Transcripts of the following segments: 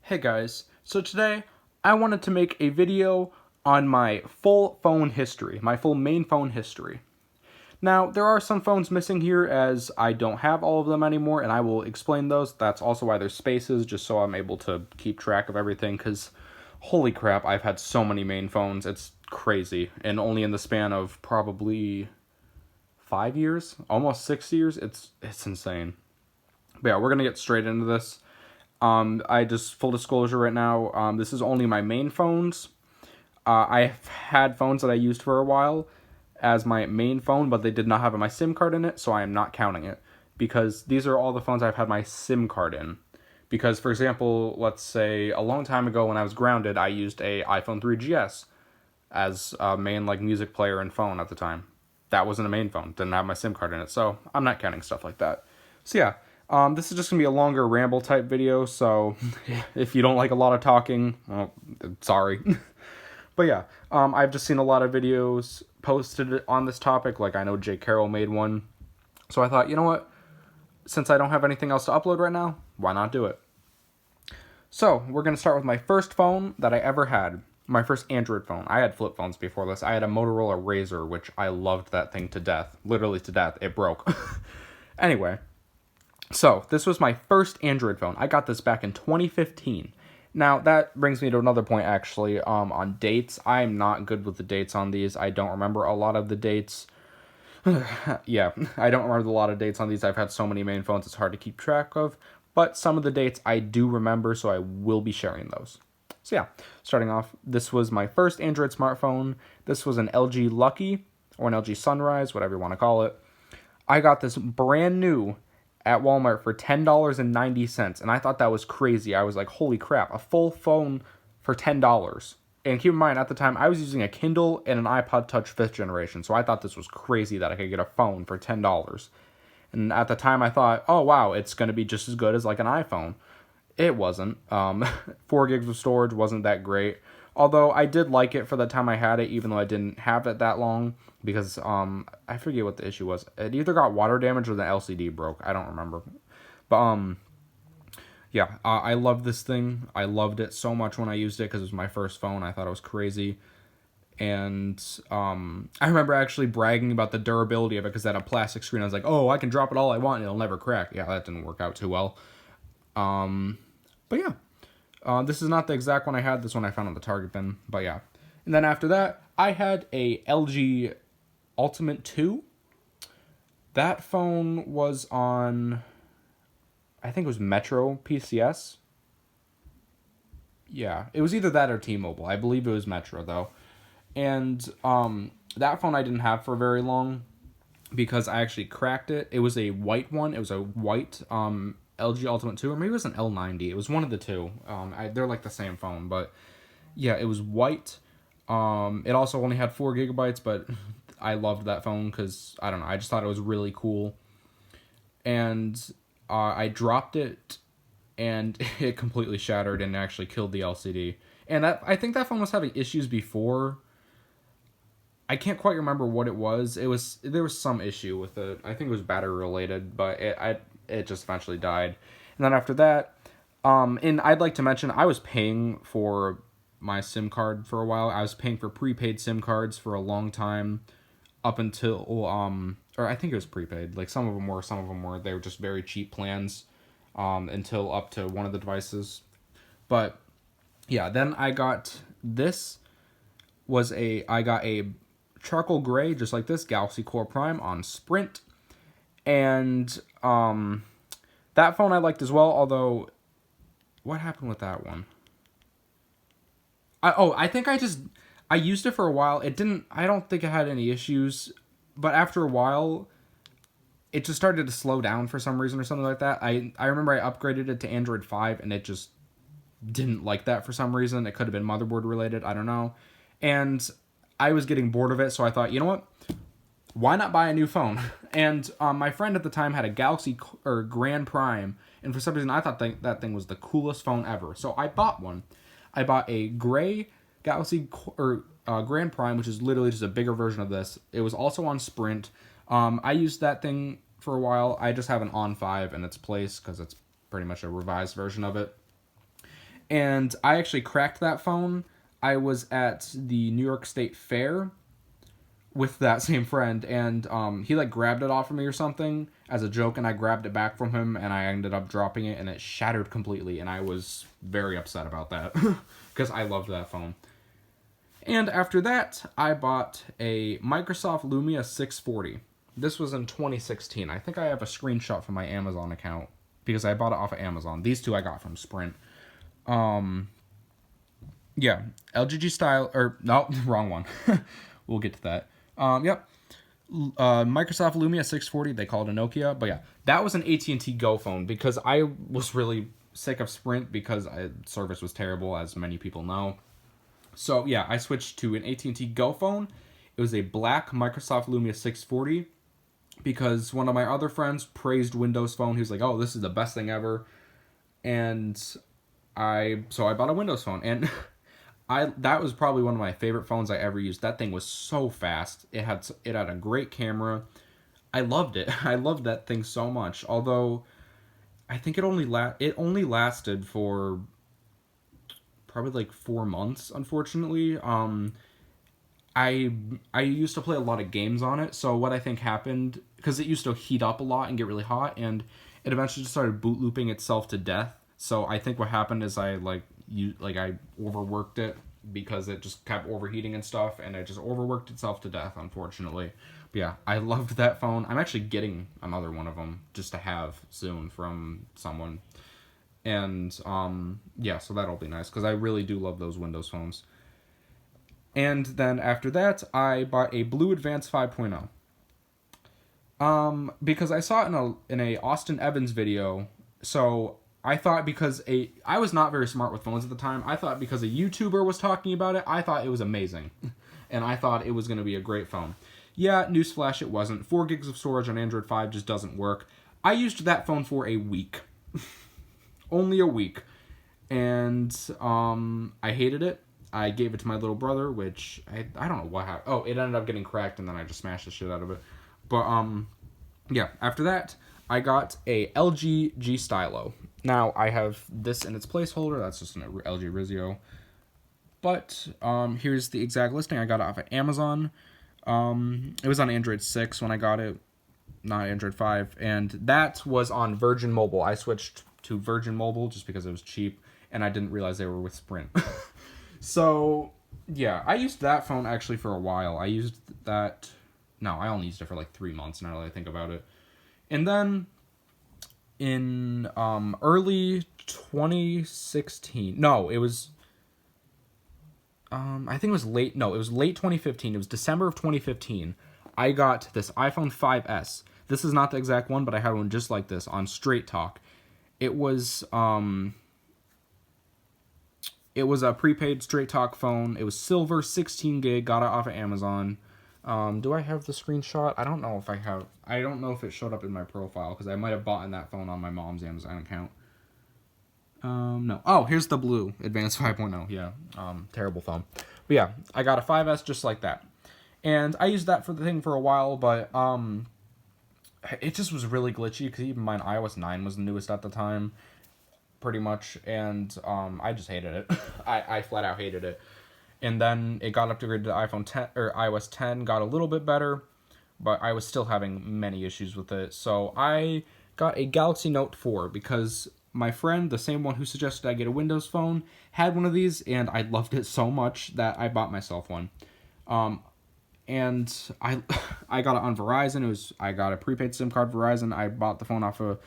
Hey guys, so today I wanted to make a video on my full phone history, my full main phone history. Now, there are some phones missing here as I don't have all of them anymore, and I will explain those. That's also why there's spaces, just so I'm able to keep track of everything, because holy crap, I've had so many main phones. It's crazy, and only in the span of probably 5 years, almost 6 years, it's insane. But yeah, we're going to get straight into this. I just, full disclosure right now, this is only my main phones. I've had phones that I used for a while as my main phone, but they did not have my SIM card in it, so I am not counting it. Because these are all the phones I've had my SIM card in. Because, for example, let's say a long time ago when I was grounded, I used a iPhone 3GS as a main music player and phone at the time. That wasn't a main phone, didn't have my SIM card in it, so I'm not counting stuff like that. So yeah, this is just going to be a longer ramble type video, so if you don't like a lot of talking, well, sorry. But yeah, I've just seen a lot of videos posted on this topic, like I know Jake Carroll made one. So I thought, you know what, since I don't have anything else to upload right now, why not do it? So we're going to start with my first phone that I ever had. My first Android phone. I had flip phones before this. I had a Motorola Razr, which I loved that thing to death. Literally to death. It broke. Anyway. So, this was my first Android phone. I got this back in 2015. Now, that brings me to another point, actually, on dates. I'm not good with the dates on these. I don't remember a lot of the dates. Yeah, I don't remember a lot of dates on these. I've had so many main phones, it's hard to keep track of. But some of the dates I do remember, so I will be sharing those. So yeah, starting off, this was my first Android smartphone. This was an LG Lucky, or an LG Sunrise, whatever you want to call it. I got this brand new at Walmart for $10.90, and I thought that was crazy. I was like, holy crap, a full phone for $10. And keep in mind, at the time, I was using a Kindle and an iPod Touch 5th generation, so I thought this was crazy that I could get a phone for $10. And at the time, I thought, oh wow, it's going to be just as good as like an iPhone. It wasn't. 4 gigs of storage wasn't that great. Although I did like it for the time I had it, even though I didn't have it that long, because I forget what the issue was. It either got water damage or the LCD broke. I don't remember. But yeah, I loved this thing. I loved it so much when I used it because it was my first phone. I thought it was crazy. And I remember actually bragging about the durability of it because it had a plastic screen. I was like, oh, I can drop it all I want and it'll never crack. Yeah, that didn't work out too well. But yeah. This is not the exact one I had. This one I found on the Target bin. But yeah. And then after that, I had a LG Ultimate 2. That phone was on, I think it was Metro PCS. Yeah, it was either that or T-Mobile. I believe it was Metro, though. And that phone I didn't have for very long because I actually cracked it. It was a white one. It was a white LG Ultimate 2, or maybe it was an L90. It was one of the two. They're like the same phone, but yeah, it was white. It also only had 4 gigabytes, but I loved that phone because, I don't know, I just thought it was really cool. And I dropped it, and it completely shattered and actually killed the LCD. And I think that phone was having issues before. I can't quite remember what it was. There was some issue with it. I think it was battery related, but it just eventually died. And then after that, and I'd like to mention, I was paying for my SIM card for a while. I was paying for prepaid SIM cards for a long time, up until or I think it was prepaid. Like some of them were, some of them weren't. They were just very cheap plans, until up to one of the devices. But yeah, then I got this. I got a charcoal gray, just like this, Galaxy Core Prime on Sprint. And that phone I liked as well, although what happened with that one? I think I used it for a while. I don't think it had any issues, but after a while it just started to slow down for some reason or something like that. I remember I upgraded it to Android 5 and it just didn't like that for some reason. It could have been motherboard related, I don't know. And I was getting bored of it, so I thought, you know what? Why not buy a new phone? And my friend at the time had a Galaxy Grand Prime, and for some reason I thought that thing was the coolest phone ever. So I bought one. I bought a gray Galaxy Grand Prime, which is literally just a bigger version of this. It was also on Sprint. I used that thing for a while. I just have an On 5 in its place because it's pretty much a revised version of it. And I actually cracked that phone. I was at the New York State Fair with that same friend, and he like grabbed it off of me or something as a joke, and I grabbed it back from him, and I ended up dropping it, and it shattered completely, and I was very upset about that because I loved that phone. And after that, I bought a Microsoft Lumia 640. This was in 2016. I think I have a screenshot from my Amazon account because I bought it off of Amazon. These two I got from Sprint. Yeah, LG G Stylo, or no, wrong one. We'll get to that. Yep. Microsoft Lumia 640, they call it a Nokia, but yeah, that was an AT&T Go phone because I was really sick of Sprint because service was terrible, as many people know. So yeah, I switched to an AT&T Go phone. It was a black Microsoft Lumia 640 because one of my other friends praised Windows Phone. He was like, "Oh, this is the best thing ever," and I bought a Windows Phone, and that was probably one of my favorite phones I ever used. That thing was so fast. It had a great camera. I loved it. I loved that thing so much. Although I think it only lasted for probably like 4 months, unfortunately. I used to play a lot of games on it, so what I think happened, because it used to heat up a lot and get really hot, and it eventually just started boot looping itself to death. So I think what happened is I overworked it because it just kept overheating and stuff, and it just overworked itself to death, unfortunately. But yeah, I loved that phone. I'm actually getting another one of them just to have soon from someone. And yeah, so that'll be nice because I really do love those Windows phones. And then after that, I bought a Blue Advance 5.0. Because I saw it in a Austin Evans video. So I thought I was not very smart with phones at the time. I thought because a YouTuber was talking about it, I thought it was amazing. And I thought it was going to be a great phone. Yeah, newsflash, it wasn't. 4 gigs of storage on Android 5 just doesn't work. I used that phone for a week. Only a week. And I hated it. I gave it to my little brother, which I don't know what happened. Oh, it ended up getting cracked, and then I just smashed the shit out of it. But yeah, after that, I got a LG G Stylo. Now, I have this in its placeholder. That's just an LG Rizio. But here's the exact listing. I got it off of Amazon. It was on Android 6 when I got it, not Android 5. And that was on Virgin Mobile. I switched to Virgin Mobile just because it was cheap, and I didn't realize they were with Sprint. So, yeah, I used that phone actually for a while. I used that... No, I only used it for like 3 months now that I think about it. And then in early 2016... No, it was... I think it was late... No, it was late 2015. It was December of 2015. I got this iPhone 5S. This is not the exact one, but I had one just like this on Straight Talk. It was a prepaid Straight Talk phone. It was silver, 16 gig. Got it off of Amazon. Do I have the screenshot? I don't know if I have. I don't know if it showed up in my profile because I might have bought that phone on my mom's Amazon account. No. Oh, here's the Blue Advanced 5.0. Yeah. Terrible phone. But yeah, I got a 5S just like that. And I used that for a while, but it just was really glitchy because even mine iOS 9 was the newest at the time, pretty much, and I just hated it. I flat out hated it. And then it got upgraded to iPhone 10 or iOS 10, got a little bit better, but I was still having many issues with it. So I got a Galaxy Note 4 because my friend, the same one who suggested I get a Windows phone, had one of these, and I loved it so much that I bought myself one. And I got it on Verizon. I got a prepaid SIM card Verizon. I bought the phone off of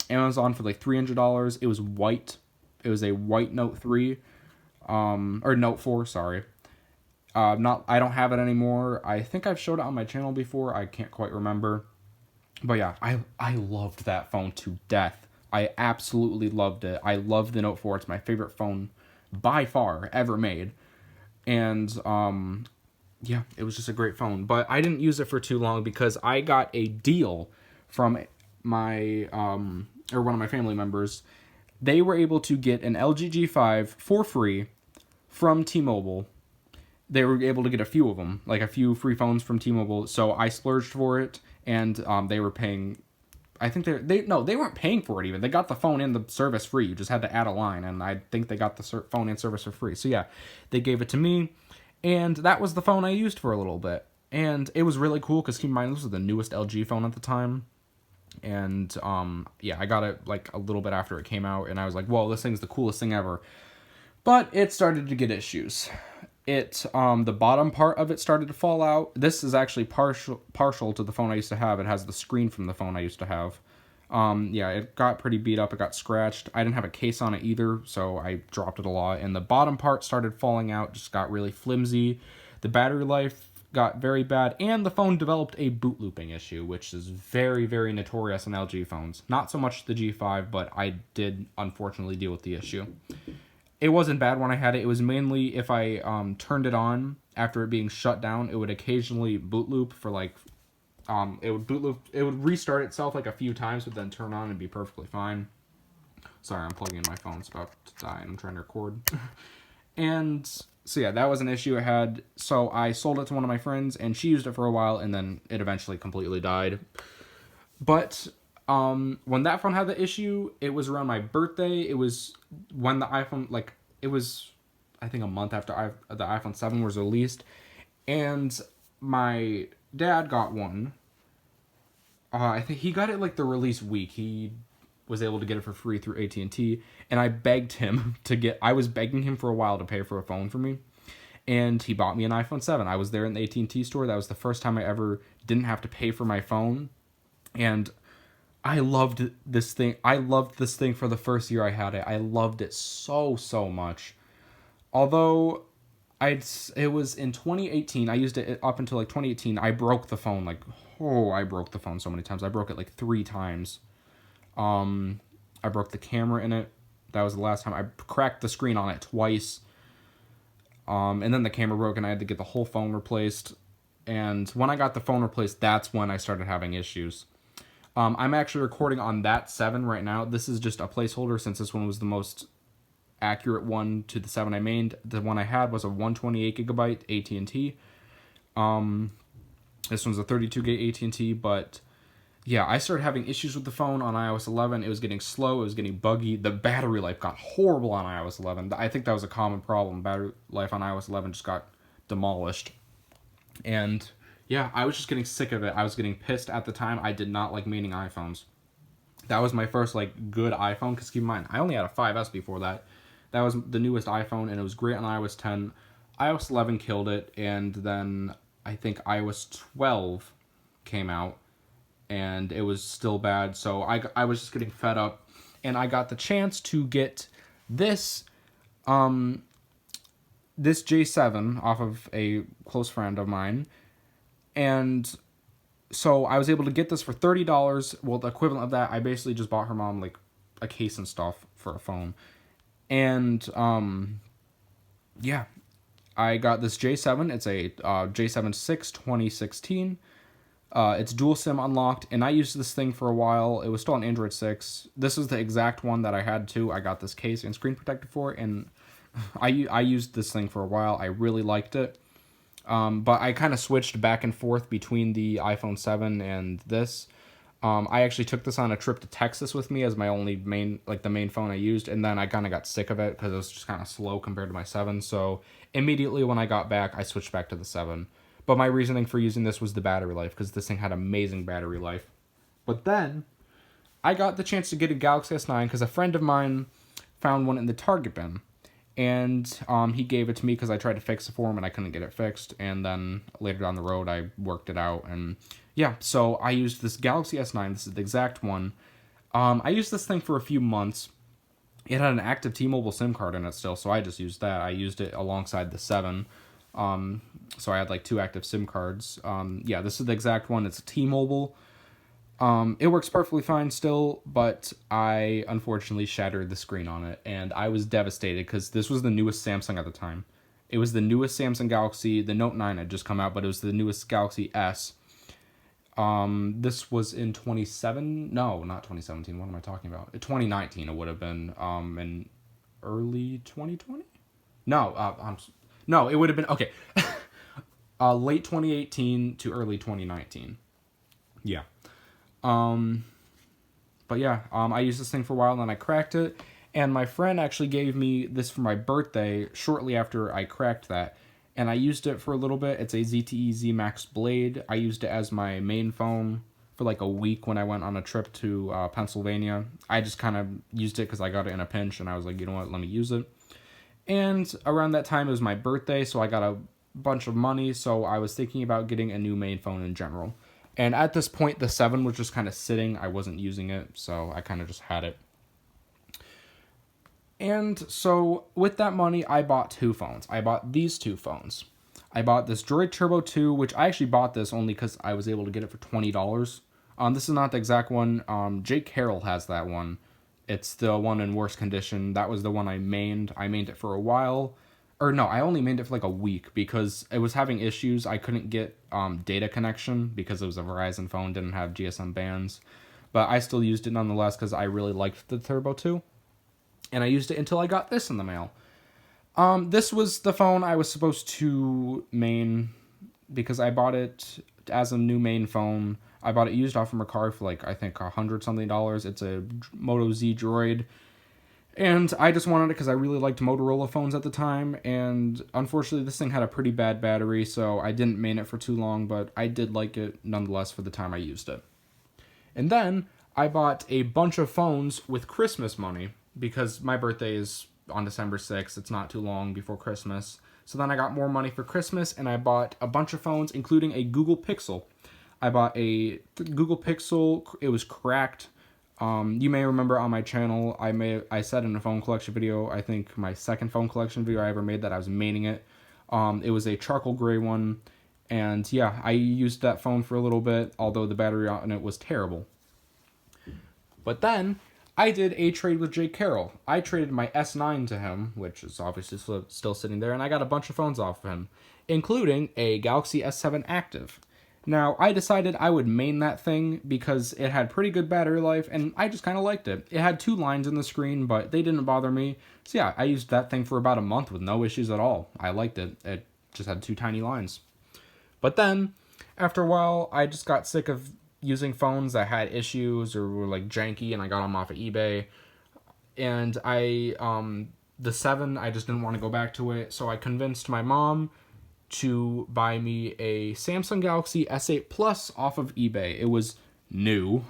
Amazon for like $300. It was white. It was a white Note 3. Or Note 4, sorry. I don't have it anymore. I think I've showed it on my channel before. I can't quite remember. But yeah, I loved that phone to death. I absolutely loved it. I love the Note 4. It's my favorite phone by far ever made. And yeah, it was just a great phone. But I didn't use it for too long because I got a deal from my or one of my family members. They were able to get an LG G5 for free from T-Mobile. They were able to get a few of them, like a few free phones from T-Mobile. So I splurged for it, and they were paying I think they weren't paying for it even. They got the phone and the service free. You just had to add a line, and I think they got the phone and service for free. So yeah, they gave it to me, and that was the phone I used for a little bit. And it was really cool because keep in mind this was the newest LG phone at the time. And yeah, I got it like a little bit after it came out, and I was like, whoa, this thing's the coolest thing ever. But it started to get issues. The bottom part of it started to fall out. This is actually partial to the phone I used to have. It has the screen from the phone I used to have. Yeah, it got pretty beat up. It got scratched. I didn't have a case on it either, so I dropped it a lot. And the bottom part started falling out, just got really flimsy. The battery life got very bad, and the phone developed a boot looping issue, which is very, very notorious in LG phones. Not so much the G5, but I did unfortunately deal with the issue. It wasn't bad when I had it. It was mainly if I turned it on after it being shut down, it would occasionally boot loop for like, it would restart itself like a few times, but then turn on and be perfectly fine. Sorry, I'm plugging in my phone. It's about to die and I'm trying to record. And so yeah, that was an issue I had. So I sold it to one of my friends, and she used it for a while, and then it eventually completely died. But when that phone had the issue, it was around my birthday. It was when the iPhone, like, it was, I think, a month after the iPhone 7 was released. And my dad got one. I think he got it, like, the release week. He was able to get it for free through AT&T. And I begged him I was begging him for a while to pay for a phone for me. And he bought me an iPhone 7. I was there in the AT&T store. That was the first time I ever didn't have to pay for my phone. And I loved this thing. I loved this thing for the first year I had it. I loved it so, so much. Although it was in 2018. I used it up until like 2018. I broke the phone. I broke the phone so many times. I broke it like 3 times. I broke the camera in it. That was the last time. I cracked the screen on it twice. And then the camera broke, and I had to get the whole phone replaced. And when I got the phone replaced, that's when I started having issues. I'm actually recording on that 7 right now. This is just a placeholder since this one was the most accurate one to the 7 I made. The one I had was a 128 gigabyte AT&T. This one's a 32 gig AT&T, but yeah, I started having issues with the phone on iOS 11. It was getting slow. It was getting buggy. The battery life got horrible on iOS 11. I think that was a common problem. Battery life on iOS 11 just got demolished. And yeah, I was just getting sick of it. I was getting pissed at the time. I did not like maintaining iPhones. That was my first, like, good iPhone, because keep in mind, I only had a 5S before that. That was the newest iPhone, and it was great on iOS 10. iOS 11 killed it, and then I think iOS 12 came out, and it was still bad, so I was just getting fed up, and I got the chance to get this J7 off of a close friend of mine, and so I was able to get this for $30. Well, the equivalent of that, I basically just bought her mom, like, a case and stuff for a phone. And, yeah, I got this J7. It's a J7 6 2016. It's dual SIM unlocked, and I used this thing for a while. It was still on Android 6. This is the exact one that I had, too. I got this case and screen protector for it, and I used this thing for a while. I really liked it. But I kind of switched back and forth between the iPhone 7 and this. I actually took this on a trip to Texas with me as my only the main phone I used, and then I kind of got sick of it because it was just kind of slow compared to my 7, so immediately when I got back, I switched back to the 7. But my reasoning for using this was the battery life, because this thing had amazing battery life. But then, I got the chance to get a Galaxy S9 because a friend of mine found one in the Target bin. And he gave it to me because I tried to fix it for him and I couldn't get it fixed. And then later down the road, I worked it out. And yeah, so I used this Galaxy S9. This is the exact one. I used this thing for a few months. It had an active T-Mobile SIM card in it still, so I just used that. I used it alongside the 7. So I had like 2 active SIM cards. Yeah, this is the exact one. It's a T-Mobile. It works perfectly fine still, but I unfortunately shattered the screen on it, and I was devastated because this was the newest Samsung at the time. It was the newest Samsung Galaxy. The Note 9 had just come out, but it was the newest Galaxy S. This was in 2017. What am I talking about? 2019 it would have been, in early 2020? No, it would have been, okay. Late 2018 to early 2019. Yeah. But yeah, I used this thing for a while, and then I cracked it. And my friend actually gave me this for my birthday shortly after I cracked that. And I used it for a little bit. It's a ZTE Z Max Blade. I used it as my main phone for like a week when I went on a trip to Pennsylvania. I just kind of used it because I got it in a pinch, and I was like, you know what, let me use it. And around that time, it was my birthday, so I got a bunch of money, so I was thinking about getting a new main phone in general. And at this point, the 7 was just kind of sitting. I wasn't using it, so I kind of just had it. And so with that money, I bought 2 phones. I bought these 2 phones. I bought this Droid Turbo 2, which I actually bought this only because I was able to get it for $20. This is not the exact one. Jake Carroll has that one. It's the one in worse condition. That was the one I mained. I mained it for a while. Or no, I only mained it for like a week because it was having issues. I couldn't get data connection because it was a Verizon phone, didn't have GSM bands. But I still used it nonetheless because I really liked the Turbo 2. And I used it until I got this in the mail. This was the phone I was supposed to main because I bought it as a new main phone. I bought it used off of Mercari for like, I think, $100 something. It's a Moto Z Droid. And I just wanted it because I really liked Motorola phones at the time. And unfortunately, this thing had a pretty bad battery, so I didn't main it for too long. But I did like it nonetheless for the time I used it. And then I bought a bunch of phones with Christmas money because my birthday is on December 6th. It's not too long before Christmas. So then I got more money for Christmas, and I bought a bunch of phones, including a Google Pixel. I bought a Google Pixel. It was cracked. You may remember on my channel, I said in a phone collection video, I think my second phone collection video I ever made, that I was maining it. It was a charcoal gray one. And yeah, I used that phone for a little bit, although the battery on it was terrible. But then I did a trade with Jake Carroll. I traded my S9 to him, which is obviously still sitting there, and I got a bunch of phones off of him, including a Galaxy S7 Active. Now, I decided I would main that thing because it had pretty good battery life, and I just kind of liked it. It had 2 lines in the screen, but they didn't bother me. So yeah, I used that thing for about a month with no issues at all. I liked it. It just had 2 tiny lines. But then, after a while, I just got sick of using phones that had issues or were like janky, and I got them off of eBay. And the 7, I just didn't want to go back to it, so I convinced my mom to buy me a Samsung Galaxy S8 Plus off of eBay. It was new.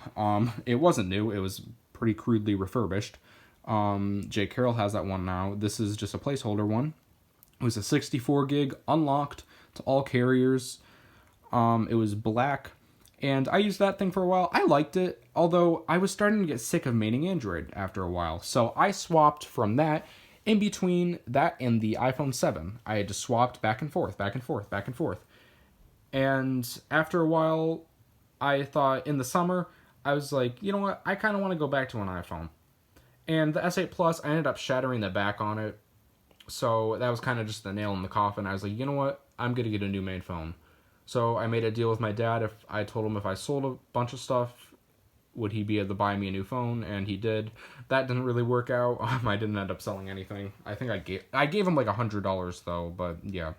It wasn't new. It was pretty crudely refurbished. Jake Carroll has that one now. This is just a placeholder one. It was a 64 gig, unlocked to all carriers. It was black. And I used that thing for a while. I liked it, although I was starting to get sick of maining Android after a while. So I swapped from that. In between that and the iPhone 7, I had just swapped back and forth, back and forth, back and forth. And after a while, I thought in the summer, I was like, you know what, I kind of want to go back to an iPhone. And the S8 Plus, I ended up shattering the back on it. So that was kind of just the nail in the coffin. I was like, you know what, I'm going to get a new main phone. So I made a deal with my dad. If I told him if I sold a bunch of stuff, would he be able to buy me a new phone? And he did. That didn't really work out. I didn't end up selling anything. I think I gave him like $100 though, but yeah.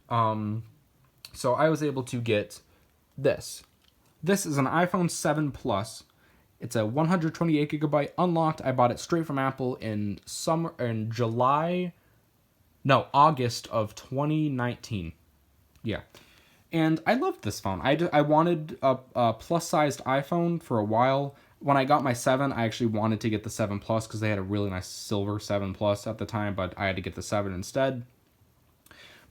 So I was able to get this. This is an iPhone 7 Plus. It's a 128 gigabyte unlocked. I bought it straight from Apple in August of 2019. Yeah. And I loved this phone. I wanted a plus-sized iPhone for a while. When I got my 7, I actually wanted to get the 7 Plus because they had a really nice silver 7 Plus at the time, but I had to get the 7 instead.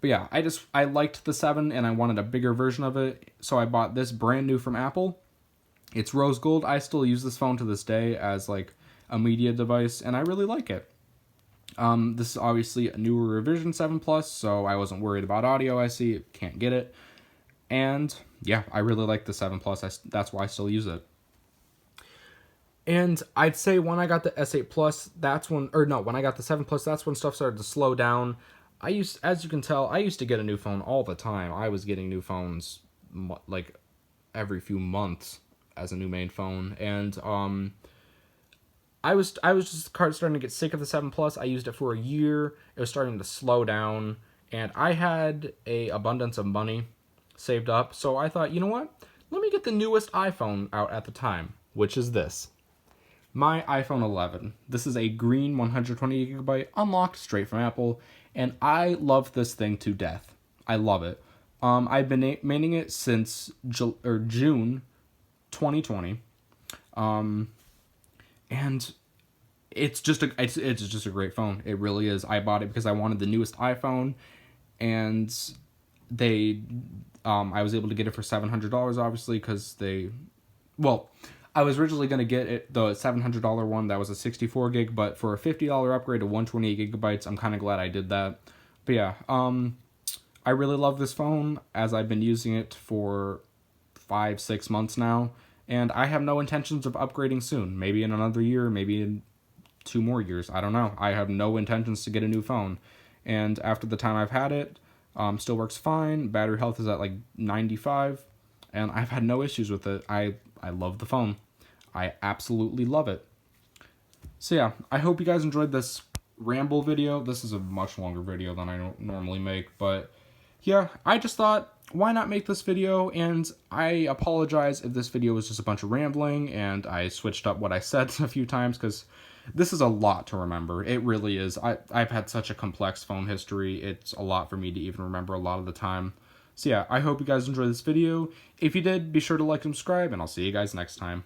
But yeah, I liked the 7 and I wanted a bigger version of it, so I bought this brand new from Apple. It's rose gold. I still use this phone to this day as like a media device, and I really like it. This is obviously a newer revision 7 Plus, so I wasn't worried about audio. I see, can't get it. And yeah, I really like the 7 Plus. That's why I still use it. And I'd say when I got the S8 Plus, when I got the 7 Plus, that's when stuff started to slow down. As you can tell, I used to get a new phone all the time. I was getting new phones like every few months as a new main phone. And I was just starting to get sick of the 7 Plus. I used it for a year. It was starting to slow down. And I had a abundance of money saved up, so I thought, you know what, let me get the newest iPhone out at the time, which is this. my iPhone 11. This is a green 128GB unlocked straight from Apple, and I love this thing to death. I love it. I've been maining it since June 2020, and it's just a great phone. It really is. I bought it because I wanted the newest iPhone, and I was able to get it for $700, obviously, because I was originally going to get it, the $700 one that was a 64 gig, but for a $50 upgrade to 128 gigabytes, I'm kind of glad I did that. But yeah, I really love this phone, as I've been using it for 5-6 months now, and I have no intentions of upgrading soon. Maybe in another year, maybe in 2 more years. I don't know. I have no intentions to get a new phone, and after the time I've had it, still works fine. Battery health is at like 95, and I've had no issues with it. I love the phone. I absolutely love it. So yeah, I hope you guys enjoyed this ramble video. This is a much longer video than I normally make, but yeah, I just thought, why not make this video? And I apologize if this video was just a bunch of rambling and I switched up what I said a few times, because this is a lot to remember. It really is. I've had such a complex phone history. It's a lot for me to even remember a lot of the time. So yeah, I hope you guys enjoyed this video. If you did, be sure to like and subscribe, and I'll see you guys next time.